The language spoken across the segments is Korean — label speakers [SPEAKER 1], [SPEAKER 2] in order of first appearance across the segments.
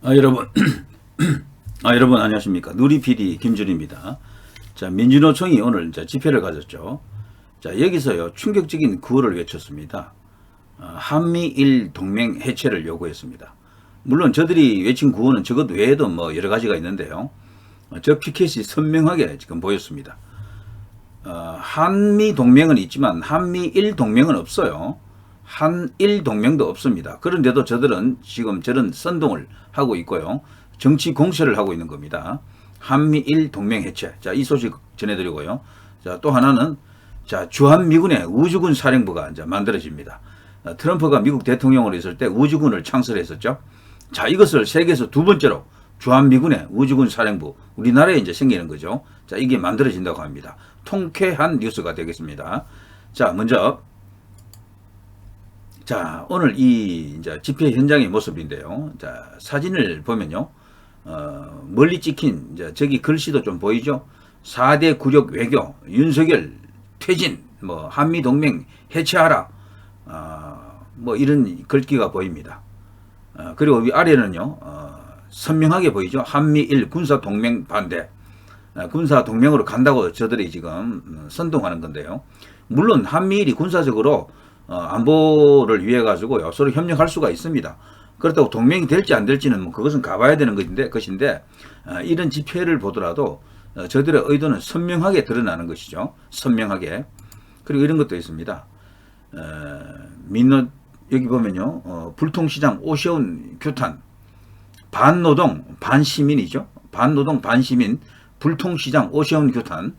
[SPEAKER 1] 여러분, 여러분 안녕하십니까? 누리PD 김준입니다. 자, 민주노총이 오늘 이제 집회를 가졌죠. 자, 여기서요 충격적인 구호를 외쳤습니다. 한미일 동맹 해체를 요구했습니다. 물론 저들이 외친 구호는 저것 외에도 뭐 여러 가지가 있는데요. 저 피켓이 선명하게 지금 보였습니다. 한미 동맹은 있지만 한미일 동맹은 없어요. 한일 동맹도 없습니다. 그런데도 저들은 지금 저런 선동을 하고 있고요. 정치 공세를 하고 있는 겁니다. 한미일 동맹 해체. 자, 이 소식 전해드리고요. 자, 또 하나는 자, 주한미군의 우주군 사령부가 이제 만들어집니다. 트럼프가 미국 대통령으로 있을 때 우주군을 창설했었죠. 자, 이것을 세계에서 두 번째로 주한미군의 우주군 사령부, 우리나라에 이제 생기는 거죠. 자, 이게 만들어진다고 합니다. 통쾌한 뉴스가 되겠습니다. 자, 먼저, 자, 오늘 이 이제 집회 현장의 모습인데요. 자, 사진을 보면요. 멀리 찍힌, 이제 저기 글씨도 좀 보이죠? 4대 굴욕 외교, 윤석열 퇴진, 뭐, 한미동맹 해체하라, 뭐, 이런 글귀가 보입니다. 그리고 위 아래는요, 선명하게 보이죠? 한미일 군사동맹 반대. 군사동맹으로 간다고 저들이 지금 선동하는 건데요. 물론 한미일이 군사적으로 안보를 위해 가지고요 서로 협력할 수가 있습니다. 그렇다고 동맹이 될지 안 될지는 뭐 그것은 가봐야 되는 것인데 이런 집회를 보더라도 저들의 의도는 선명하게 드러나는 것이죠. 선명하게. 그리고 이런 것도 있습니다. 여기 보면요 불통시장 오세훈 규탄, 반노동 반시민이죠. 반노동 반시민, 불통시장 오세훈 규탄,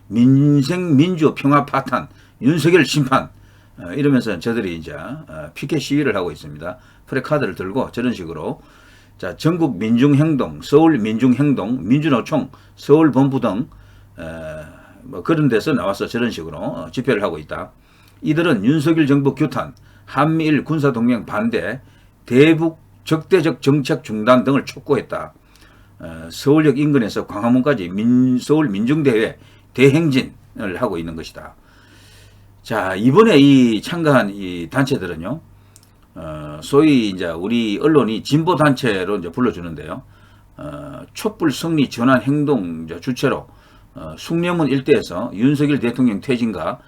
[SPEAKER 1] 민생민주 평화 파탄, 윤석열 심판, 이러면서 저들이 이제 피켓 시위를 하고 있습니다. 프레카드를 들고 저런 식으로. 자, 전국 민중행동, 서울 민중행동, 민주노총, 서울본부 등 뭐 그런 데서 나와서 저런 식으로 집회를 하고 있다. 이들은 윤석열 정부 규탄, 한미일 군사동맹 반대, 대북 적대적 정책 중단 등을 촉구했다. 서울역 인근에서 광화문까지 서울 민중대회 대행진을 하고 있는 것이다. 자, 이번에 이 참가한 이 단체들은요, 소위 이제 우리 언론이 진보 단체로 이제 불러주는데요, 촛불 승리 전환 행동 주체로 숭례문 일대에서 윤석열 대통령 퇴진과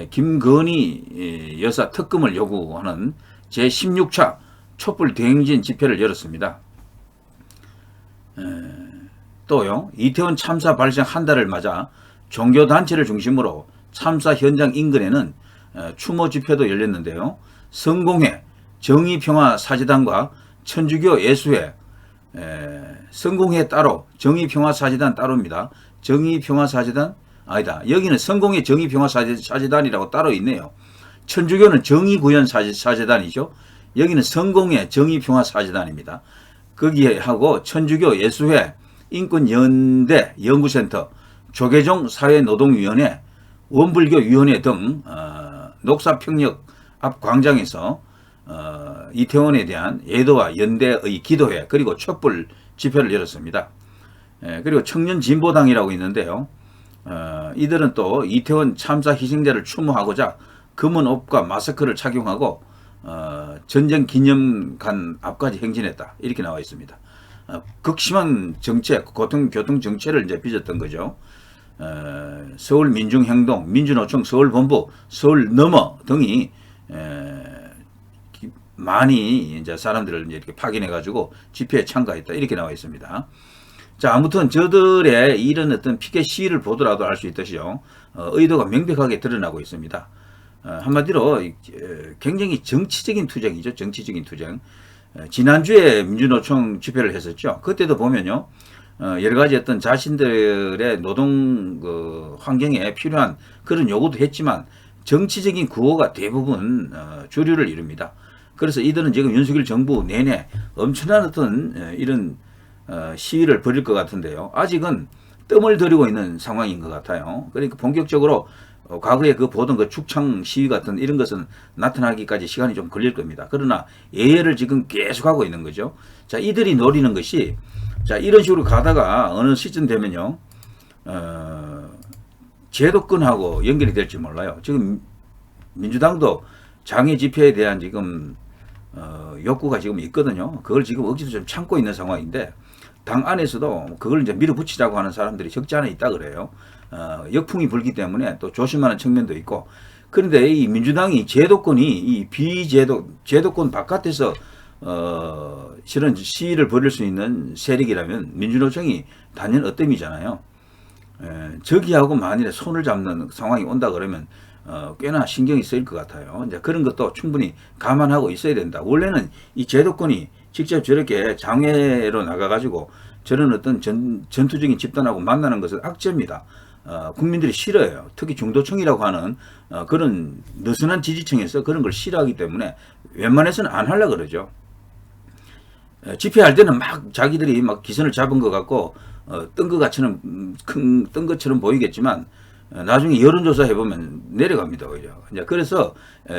[SPEAKER 1] 김건희 여사 특검을 요구하는 제16차 촛불 대행진 집회를 열었습니다. 또요, 이태원 참사 발생 한 달을 맞아 종교단체를 중심으로 참사 현장 인근에는 추모 집회도 열렸는데요. 성공회 정의평화사재단과 천주교 예수회, 성공회 따로, 정의평화사재단 따로입니다. 정의평화사재단? 아니다. 여기는 성공회 정의평화사재단이라고 따로 있네요. 천주교는 정의구현사재단이죠. 여기는 성공회 정의평화사재단입니다. 거기에 하고 천주교 예수회, 인권연대 연구센터, 조계종 사회노동위원회, 원불교위원회 등 녹사평역 앞 광장에서 이태원에 대한 예도와 연대의 기도회 그리고 촛불 집회를 열었습니다. 그리고 청년진보당이라고 있는데요. 이들은 또 이태원 참사 희생자를 추모하고자 검은 옷과 마스크를 착용하고 전쟁기념관 앞까지 행진했다. 이렇게 나와 있습니다. 극심한 정체, 교통정체를 이제 빚었던 거죠. 서울민중행동, 민주노총, 서울본부, 서울너머 등이 많이 이제 사람들을 이제 이렇게 파견해가지고 집회에 참가했다. 이렇게 나와 있습니다. 자, 아무튼 저들의 이런 어떤 피켓 시위를 보더라도 알 수 있듯이요. 의도가 명백하게 드러나고 있습니다. 한마디로 굉장히 정치적인 투쟁이죠. 정치적인 투쟁. 지난주에 민주노총 집회를 했었죠. 그때도 보면요. 여러 가지 어떤 자신들의 노동 환경에 필요한 그런 요구도 했지만 정치적인 구호가 대부분 주류를 이룹니다. 그래서 이들은 지금 윤석열 정부 내내 엄청난 어떤 이런 시위를 벌일 것 같은데요. 아직은 뜸을 들이고 있는 상황인 것 같아요. 그러니까 본격적으로 과거에 보던 축창 시위 같은 이런 것은 나타나기까지 시간이 좀 걸릴 겁니다. 그러나 예열을 지금 계속하고 있는 거죠. 자, 이들이 노리는 것이 자, 이런 식으로 가다가 어느 시점 되면요, 제도권하고 연결이 될지 몰라요. 지금 민주당도 장애 집회에 대한 지금 욕구가 지금 있거든요. 그걸 지금 억지로 좀 참고 있는 상황인데 당 안에서도 그걸 이제 밀어붙이자고 하는 사람들이 적지 않아 있다 그래요. 역풍이 불기 때문에 또 조심하는 측면도 있고. 그런데 이 민주당이 제도권이 이 제도권 바깥에서 실은 시위를 벌일 수 있는 세력이라면 민주노총이 단연 어뜸이잖아요. 저기하고 만일에 손을 잡는 상황이 온다 그러면 꽤나 신경이 쓰일 것 같아요. 이제 그런 것도 충분히 감안하고 있어야 된다. 원래는 이 제도권이 직접 저렇게 장외로 나가가지고 저런 어떤 전투적인 집단하고 만나는 것은 악재입니다. 국민들이 싫어요. 특히 중도층이라고 하는 그런 느슨한 지지층에서 그런 걸 싫어하기 때문에 웬만해서는 안 하려고 그러죠. 집회할 때는 막 자기들이 막 기선을 잡은 것 같고 뜬 것처럼 보이겠지만 나중에 여론조사 해보면 내려갑니다. 오히려. 그래서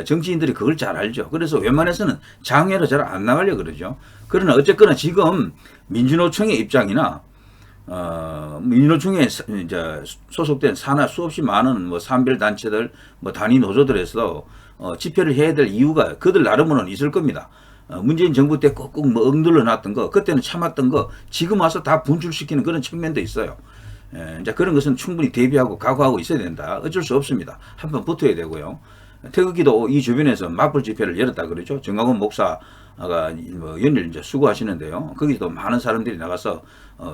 [SPEAKER 1] 정치인들이 그걸 잘 알죠. 그래서 웬만해서는 장외로 잘 안 나가려고 그러죠. 그러나 어쨌거나 지금 민주노총의 입장이나 민주노총에 이제 소속된 산하 수없이 많은 뭐 산별 단체들, 뭐 단위 노조들에서 집회를 해야 될 이유가 그들 나름으로는 있을 겁니다. 문재인 정부 때 꾹꾹 뭐 억눌러 놨던 거, 그때는 참았던 거, 지금 와서 다 분출시키는 그런 측면도 있어요. 이제 그런 것은 충분히 대비하고 각오하고 있어야 된다. 어쩔 수 없습니다. 한번 붙어야 되고요. 태극기도 이 주변에서 맞불 집회를 열었다 그러죠. 정광훈 목사가 뭐 연일 이제 수고하시는데요. 거기도 많은 사람들이 나가서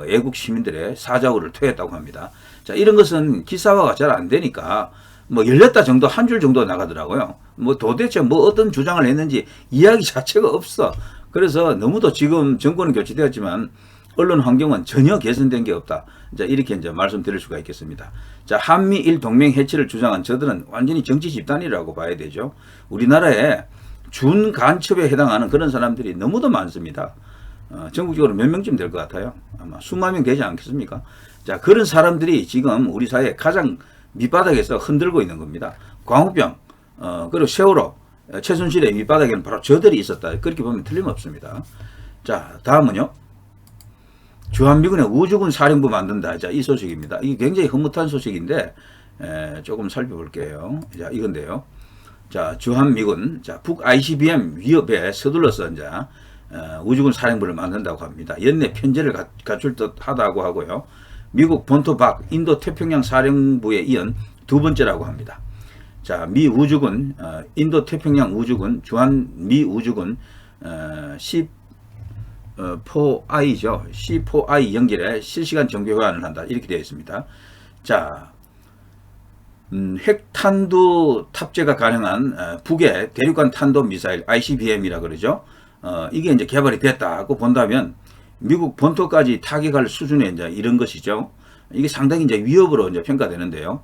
[SPEAKER 1] 애국 시민들의 사자후를 토했다고 합니다. 자, 이런 것은 기사화가 잘 안 되니까 뭐 열렸다 정도 한 줄 정도 나가더라고요. 뭐 도대체 뭐 어떤 주장을 했는지 이야기 자체가 없어. 그래서 너무도 지금 정권은 교체되었지만 언론 환경은 전혀 개선된 게 없다. 이렇게 이제 말씀드릴 수가 있겠습니다. 자, 한미일 동맹 해체를 주장한 저들은 완전히 정치 집단이라고 봐야 되죠. 우리나라에 준 간첩에 해당하는 그런 사람들이 너무도 많습니다. 전국적으로 몇 명쯤 될 것 같아요. 아마 수만 명 되지 않겠습니까? 자, 그런 사람들이 지금 우리 사회 가장 밑바닥에서 흔들고 있는 겁니다. 광우병, 그리고 세월호, 최순실의 밑바닥에는 바로 저들이 있었다. 그렇게 보면 틀림없습니다. 자, 다음은요. 주한미군의 우주군 사령부 만든다. 자, 이 소식입니다. 이게 굉장히 흐뭇한 소식인데, 조금 살펴볼게요. 자, 이건데요. 자, 주한미군, 자, 북 ICBM 위협에 서둘러서 이제, 우주군 사령부를 만든다고 합니다. 연내 편제를 갖출 듯 하다고 하고요. 미국 본토 밖 인도 태평양 사령부에 이은 두 번째라고 합니다. 자, 미 우주군, 인도 태평양 우주군, 주한 미 우주군, C4I죠. C4I 연결에 실시간 정비 호환을 한다. 이렇게 되어 있습니다. 자, 핵탄두 탑재가 가능한 북의 대륙간 탄도 미사일 ICBM이라 그러죠. 이게 이제 개발이 됐다고 본다면 미국 본토까지 타격할 수준의 이제 이런 것이죠. 이게 상당히 이제 위협으로 이제 평가되는데요.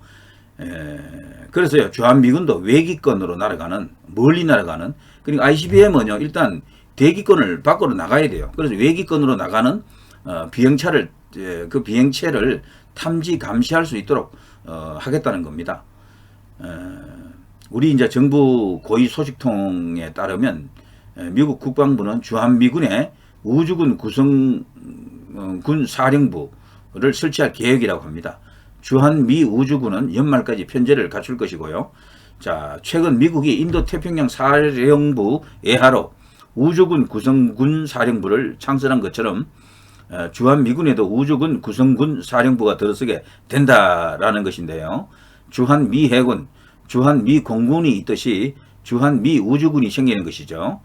[SPEAKER 1] 그래서요, 주한미군도 외기권으로 날아가는, 멀리 날아가는, 그리고 ICBM은요, 일단 대기권을 밖으로 나가야 돼요. 그래서 외기권으로 나가는 비행차를, 그 비행체를 탐지 감시할 수 있도록 하겠다는 겁니다. 우리 이제 정부 고위 소식통에 따르면 미국 국방부는 주한미군의 우주군 구성군 사령부를 설치할 계획이라고 합니다. 주한미 우주군은 연말까지 편제를 갖출 것이고요. 자, 최근 미국이 인도 태평양 사령부 예하로 우주군 구성군 사령부를 창설한 것처럼 주한미군에도 우주군 구성군 사령부가 들어서게 된다라는 것인데요. 주한미 해군, 주한미 공군이 있듯이 주한미 우주군이 생기는 것이죠.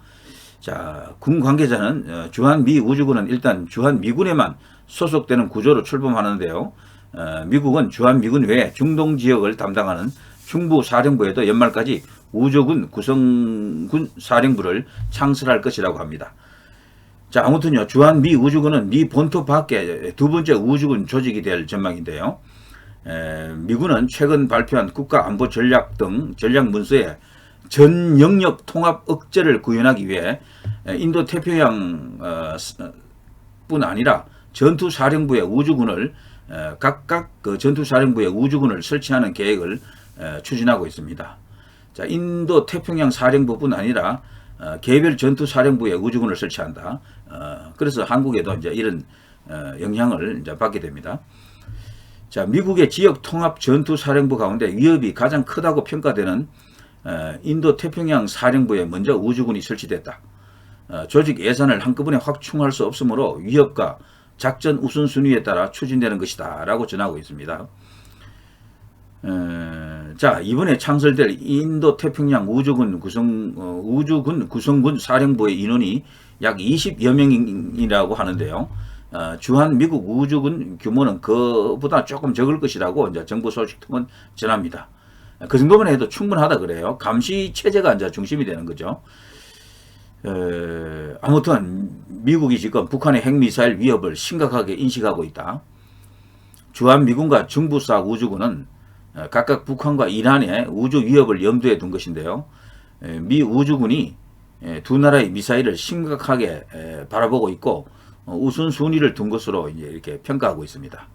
[SPEAKER 1] 자, 군 관계자는 주한미 우주군은 일단 주한미군에만 소속되는 구조로 출범하는데요. 미국은 주한미군 외에 중동 지역을 담당하는 중부사령부에도 연말까지 우주군 구성군 사령부를 창설할 것이라고 합니다. 자, 아무튼요, 주한미 우주군은 미 본토 밖에 두 번째 우주군 조직이 될 전망인데요. 미군은 최근 발표한 국가안보 전략 등 전략 문서에 전 영역 통합 억제를 구현하기 위해 인도 태평양 뿐 아니라 전투사령부의 우주군을 각각 그 전투사령부의 우주군을 설치하는 계획을 추진하고 있습니다. 자, 인도 태평양 사령부뿐 아니라 개별 전투사령부의 우주군을 설치한다. 그래서 한국에도 이제 이런 영향을 이제 받게 됩니다. 자, 미국의 지역 통합 전투사령부 가운데 위협이 가장 크다고 평가되는 인도 태평양 사령부에 먼저 우주군이 설치됐다. 조직 예산을 한꺼번에 확충할 수 없으므로 위협과 작전 우선순위에 따라 추진되는 것이다 라고 전하고 있습니다. 자, 이번에 창설될 인도 태평양 우주군 구성군 사령부의 인원이 약 20여 명이라고 하는데요. 주한 미국 우주군 규모는 그보다 조금 적을 것이라고 이제 정부 소식통은 전합니다. 그 정도만 해도 충분하다 그래요. 감시 체제가 이제 중심이 되는 거죠. 아무튼 미국이 지금 북한의 핵미사일 위협을 심각하게 인식하고 있다. 주한미군과 중부사 우주군은 각각 북한과 이란의 우주 위협을 염두에 둔 것인데요. 미 우주군이 두 나라의 미사일을 심각하게 바라보고 있고 우선순위를 둔 것으로 이제 이렇게 평가하고 있습니다.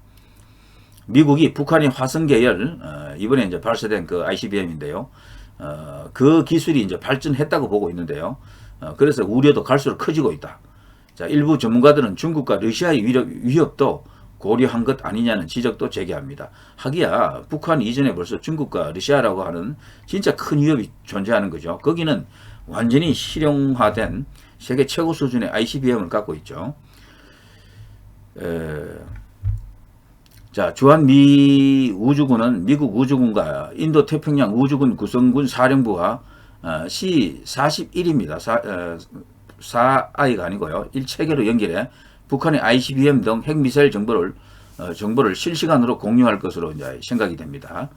[SPEAKER 1] 미국이 북한의 화성 계열 이번에 이제 발사된 그 ICBM인데요. 그 기술이 이제 발전했다고 보고 있는데요. 그래서 우려도 갈수록 커지고 있다. 자, 일부 전문가들은 중국과 러시아의 위협도 고려한 것 아니냐는 지적도 제기합니다. 하기야 북한 이전에 벌써 중국과 러시아라고 하는 진짜 큰 위협이 존재하는 거죠. 거기는 완전히 실용화된 세계 최고 수준의 ICBM을 갖고 있죠. 자, 주한미 우주군은 미국 우주군과 인도 태평양 우주군 구성군 사령부와 C-41입니다. 4I가 아니고요. 1체계로 연결해 북한의 ICBM 등 핵미사일 정보를 실시간으로 공유할 것으로 이제 생각이 됩니다.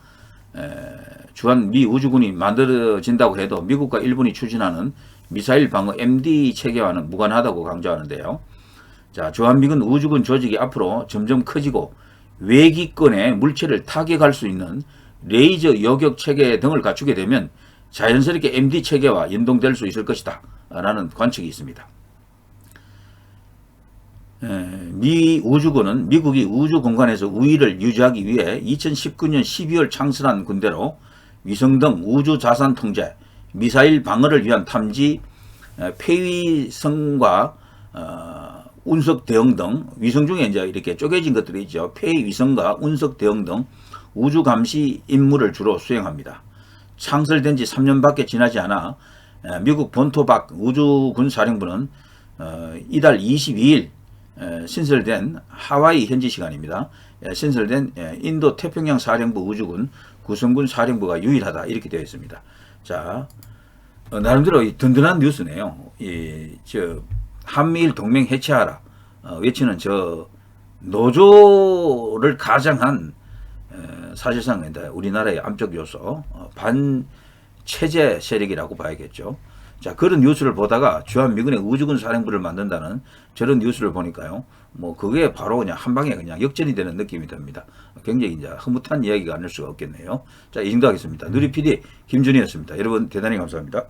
[SPEAKER 1] 주한미 우주군이 만들어진다고 해도 미국과 일본이 추진하는 미사일 방어 MD 체계와는 무관하다고 강조하는데요. 자, 주한미군 우주군 조직이 앞으로 점점 커지고 외기권의 물체를 타격할 수 있는 레이저 요격 체계 등을 갖추게 되면 자연스럽게 MD 체계와 연동될 수 있을 것이다 라는 관측이 있습니다. 미 우주군은 미국이 우주 공간에서 우위를 유지하기 위해 2019년 12월 창설한 군대로 위성 등 우주 자산 통제, 미사일 방어를 위한 탐지, 폐위성과 운석 대응 등 위성 중에 이제 이렇게 쪼개진 것들이 있죠. 폐위성과 운석 대응 등 우주 감시 임무를 주로 수행합니다. 창설된 지 3년밖에 지나지 않아 미국 본토 밖 우주군 사령부는 이달 22일 신설된 하와이 현지 시간입니다. 신설된 인도 태평양 사령부 우주군 구성군 사령부가 유일하다 이렇게 되어 있습니다. 자, 나름대로 든든한 뉴스네요. 한미일 동맹 해체하라 외치는 저 노조를 가장한 사실상 우리나라의 암적 요소 반체제 세력이라고 봐야겠죠. 자, 그런 뉴스를 보다가 주한미군의 우주군 사령부를 만든다는 저런 뉴스를 보니까요. 뭐 그게 바로 그냥 한 방에 그냥 역전이 되는 느낌이 듭니다. 굉장히 이제 흐뭇한 이야기가 아닐 수가 없겠네요. 자, 이 정도 하겠습니다. 누리 PD 김준희였습니다. 여러분 대단히 감사합니다.